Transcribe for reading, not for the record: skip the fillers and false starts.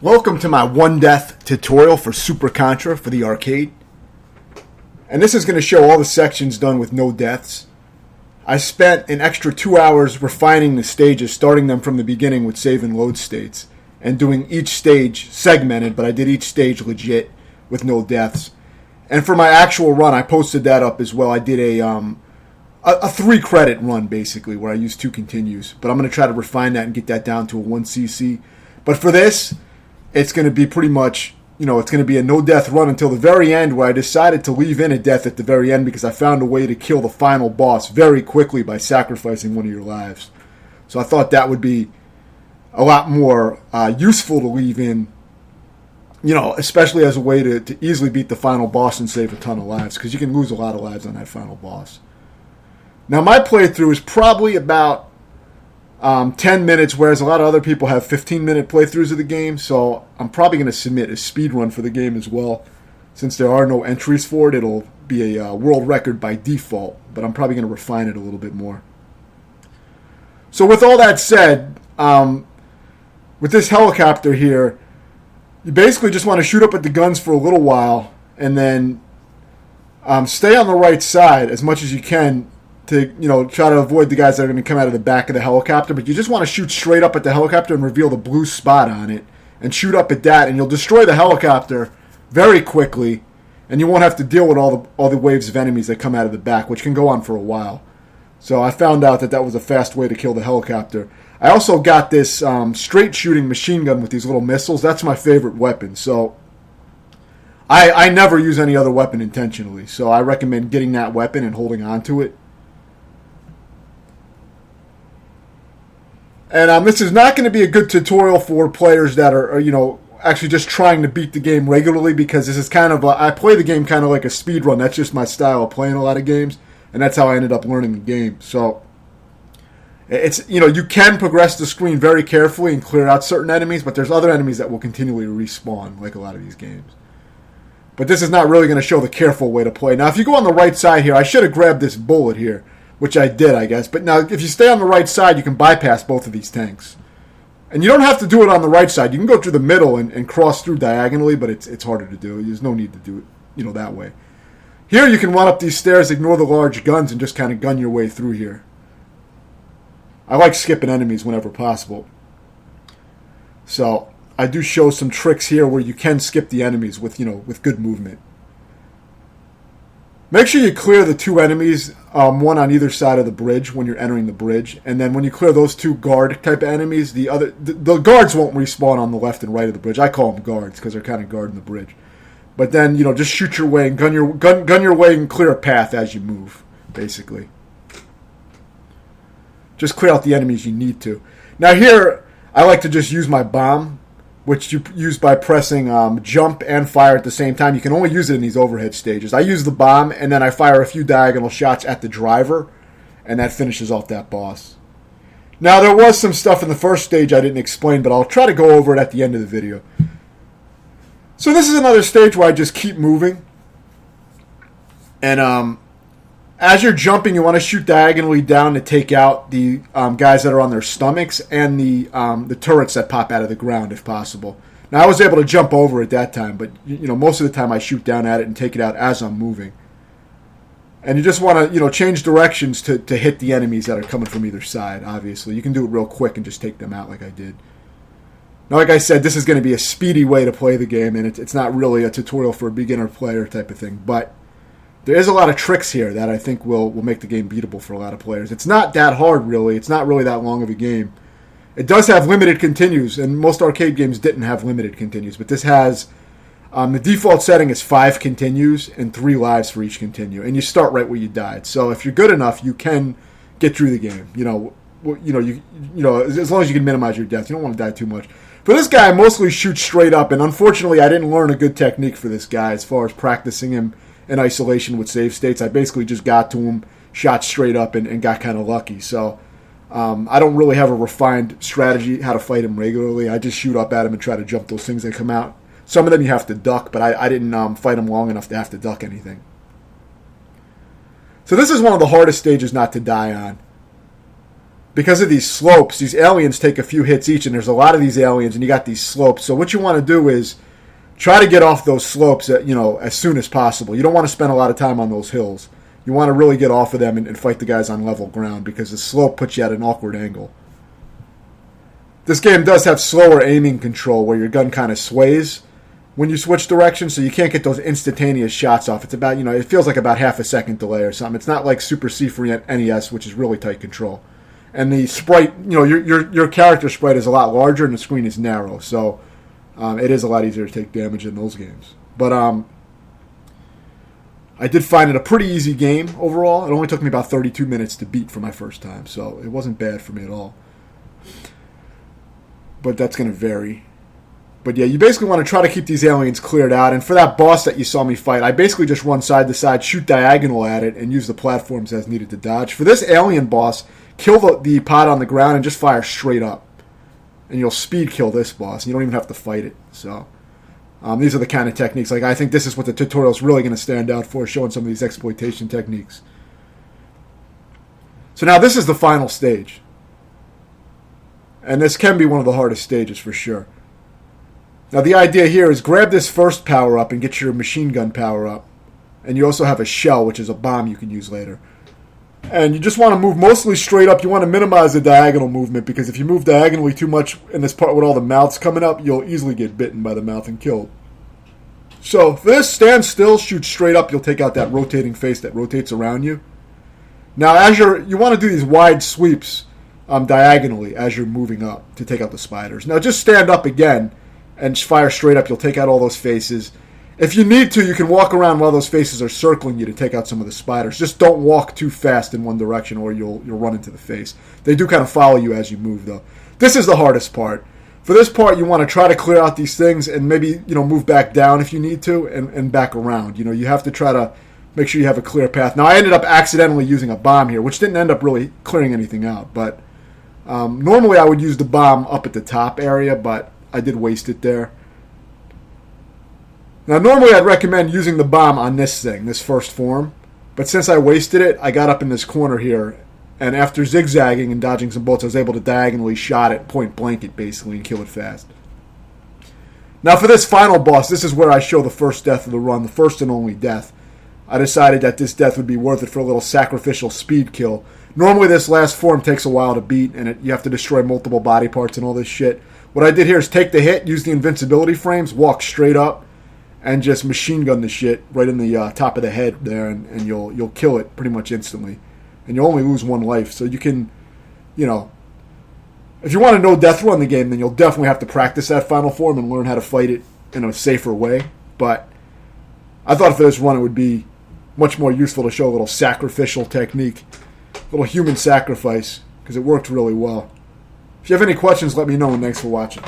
Welcome to my one death tutorial for Super Contra for the arcade. And this is going to show all the sections done with no deaths. I spent an extra 2 hours refining the stages, starting them from the beginning with save and load states, and doing each stage segmented, but I did each stage legit with no deaths. And for my actual run, I posted that up as well. I did a 3-credit run, basically, where I used 2 continues. But I'm going to try to refine that and get that down to a 1cc. But for this, it's going to be pretty much, it's going to be a no-death run until the very end, where I decided to leave in a death at the very end because I found a way to kill the final boss very quickly by sacrificing one of your lives. So I thought that would be a lot more useful to leave in, especially as a way to easily beat the final boss and save a ton of lives, because you can lose a lot of lives on that final boss. Now, my playthrough is probably about 10 minutes, whereas a lot of other people have 15-minute playthroughs of the game, so I'm probably going to submit a speedrun for the game as well. Since there are no entries for it, it'll be a world record by default, but I'm probably going to refine it a little bit more. So with all that said, with this helicopter here, you basically just want to shoot up at the guns for a little while, and then stay on the right side as much as you can to, try to avoid the guys that are going to come out of the back of the helicopter. But you just want to shoot straight up at the helicopter and reveal the blue spot on it, and shoot up at that, and you'll destroy the helicopter very quickly, and you won't have to deal with all the waves of enemies that come out of the back, which can go on for a while. So I found out that was a fast way to kill the helicopter. I also got this straight shooting machine gun with these little missiles. That's my favorite weapon. So I never use any other weapon intentionally. So I recommend getting that weapon and holding on to it. And this is not going to be a good tutorial for players that are actually just trying to beat the game regularly, because this is kind of I play the game kind of like a speed run. That's just my style of playing a lot of games, and that's how I ended up learning the game. So it's you can progress the screen very carefully and clear out certain enemies, but there's other enemies that will continually respawn, like a lot of these games. But this is not really going to show the careful way to play. Now, if you go on the right side here, I should have grabbed this bullet here, which I did, I guess. But now, if you stay on the right side, you can bypass both of these tanks. And you don't have to do it on the right side. You can go through the middle and cross through diagonally, but it's harder to do. There's no need to do it, that way. Here, you can run up these stairs, ignore the large guns, and just kind of gun your way through here. I like skipping enemies whenever possible. So I do show some tricks here where you can skip the enemies with good movement. Make sure you clear the 2 enemies, one on either side of the bridge when you're entering the bridge, and then when you clear those 2 guard type of enemies, the guards won't respawn on the left and right of the bridge. I call them guards because they're kind of guarding the bridge. But then just shoot your way and gun your way and clear a path as you move, basically. Just clear out the enemies you need to. Now here, I like to just use my bomb, which you use by pressing jump and fire at the same time. You can only use it in these overhead stages. I use the bomb, and then I fire a few diagonal shots at the driver, and that finishes off that boss. Now, there was some stuff in the first stage I didn't explain, but I'll try to go over it at the end of the video. So this is another stage where I just keep moving. And as you're jumping, you want to shoot diagonally down to take out the guys that are on their stomachs and the turrets that pop out of the ground, if possible. Now, I was able to jump over at that time, but most of the time I shoot down at it and take it out as I'm moving. And you just want to change directions to hit the enemies that are coming from either side. Obviously, you can do it real quick and just take them out like I did. Now, like I said, this is going to be a speedy way to play the game, and it's not really a tutorial for a beginner player type of thing, but there is a lot of tricks here that I think will make the game beatable for a lot of players. It's not that hard, really. It's not really that long of a game. It does have limited continues, and most arcade games didn't have limited continues, but this has the default setting is 5 continues and 3 lives for each continue, and you start right where you died. So if you're good enough, you can get through the game. As long as you can minimize your death, you don't want to die too much. For this guy, I mostly shoot straight up, and unfortunately, I didn't learn a good technique for this guy as far as practicing him in isolation with save states. I basically just got to him, shot straight up, and got kind of lucky. So I don't really have a refined strategy how to fight him regularly. I just shoot up at him and try to jump those things that come out. Some of them you have to duck, but I didn't fight him long enough to have to duck anything. So this is one of the hardest stages not to die on. because of these slopes, these aliens take a few hits each, and there's a lot of these aliens, and you got these slopes. So what you want to do is try to get off those slopes as soon as possible. You don't want to spend a lot of time on those hills. You want to really get off of them and fight the guys on level ground, because the slope puts you at an awkward angle. This game does have slower aiming control where your gun kind of sways when you switch directions, so you can't get those instantaneous shots off. It's about, it feels like about half a second delay or something. It's not like Super C for NES, which is really tight control. And the sprite, your character sprite is a lot larger and the screen is narrow, so it is a lot easier to take damage in those games. But I did find it a pretty easy game overall. It only took me about 32 minutes to beat for my first time, so it wasn't bad for me at all. But that's going to vary. But yeah, you basically want to try to keep these aliens cleared out. And for that boss that you saw me fight, I basically just run side to side, shoot diagonal at it, and use the platforms as needed to dodge. For this alien boss, kill the pod on the ground and just fire straight up. And you'll speed kill this boss. You don't even have to fight it. So these are the kind of techniques. Like, I think this is what the tutorial is really going to stand out for, showing some of these exploitation techniques. So now this is the final stage. And this can be one of the hardest stages for sure. Now the idea here is grab this first power-up and get your machine gun power-up. And you also have a shell, which is a bomb you can use later. And you just want to move mostly straight up. You want to minimize the diagonal movement, because if you move diagonally too much in this part with all the mouths coming up, you'll easily get bitten by the mouth and killed. So for this, stand still, shoot straight up. You'll take out that rotating face that rotates around you. Now you want to do these wide sweeps diagonally as you're moving up to take out the spiders. Now just stand up again and fire straight up. You'll take out all those faces. If you need to, you can walk around while those faces are circling you to take out some of the spiders. Just don't walk too fast in one direction or you'll run into the face. They do kind of follow you as you move, though. This is the hardest part. For this part, you want to try to clear out these things and maybe move back down if you need to and back around. You have to try to make sure you have a clear path. Now, I ended up accidentally using a bomb here, which didn't end up really clearing anything out. But normally I would use the bomb up at the top area, but I did waste it there. Now, normally I'd recommend using the bomb on this thing, this first form. But since I wasted it, I got up in this corner here. And after zigzagging and dodging some bullets, I was able to diagonally shot it, point blank it basically, and kill it fast. Now for this final boss, this is where I show the first death of the run, the first and only death. I decided that this death would be worth it for a little sacrificial speed kill. Normally this last form takes a while to beat, and you have to destroy multiple body parts and all this shit. What I did here is take the hit, use the invincibility frames, walk straight up, and just machine gun the shit right in the top of the head there, and you'll kill it pretty much instantly. And you'll only lose one life, so you can, if you want to know death run the game, then you'll definitely have to practice that final form and learn how to fight it in a safer way. But I thought for this run it would be much more useful to show a little sacrificial technique, a little human sacrifice, because it worked really well. If you have any questions, let me know, and thanks for watching.